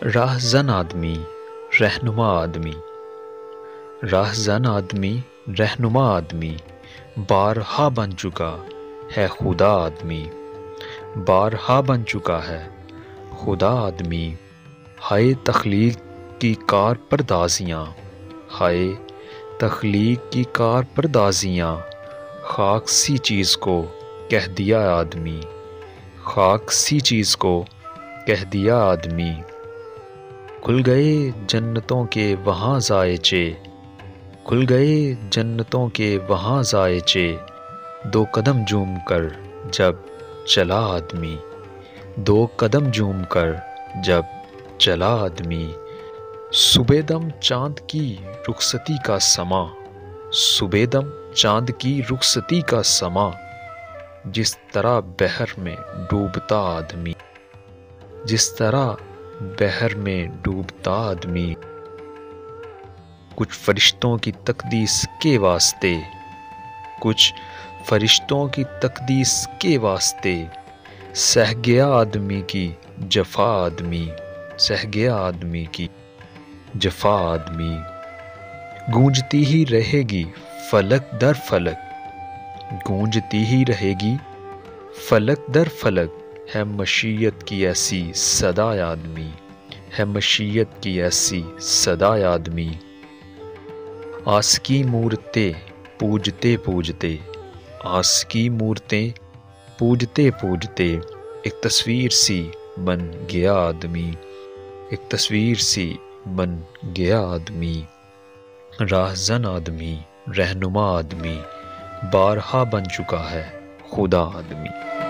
راہزن آدمی رہنما آدمی، راہزن آدمی رہنما آدمی، بارہا بن چکا ہے خدا آدمی، بارہا بن چکا ہے خدا آدمی۔ ہائے تخلیق کی کار پردازیاں، ہائے تخلیق کی کار پردازیاں، خاک سی چیز کو کہہ دیا آدمی، خاک سی چیز کو کہہ دیا آدمی۔ کھل گئے جنتوں کے وہاں ذائچے، کھل گئے جنتوں کے وہاں ذائچے، دو قدم جھوم کر جب چلا آدمی، دو قدم جھوم کر جب چلا آدمی۔ صبح دم چاند کی رخصتی کا سماں، صبح دم چاند کی رخصتی کا سماں، جس طرح بحر میں ڈوبتا آدمی، جس طرح بحر میں ڈوبتا آدمی۔ کچھ فرشتوں کی تقدیس کے واسطے، کچھ فرشتوں کی تقدیس کے واسطے، سہ گیا آدمی کی جفا آدمی، سہ گیا آدمی کی جفا آدمی۔ گونجتی ہی رہے گی فلک در فلک، گونجتی ہی رہے گی فلک در فلک، ہے مشیت کی ایسی صدا آدمی، ہے مشیت کی ایسی صدا آدمی۔ آس کی مورتیں پوجتے پوجتے، آس کی مورتیں پوجتے پوجتے، ایک تصویر سی بن گیا آدمی، ایک تصویر سی بن گیا آدمی۔ راہزن آدمی رہنما آدمی، بارہا بن چکا ہے خدا آدمی۔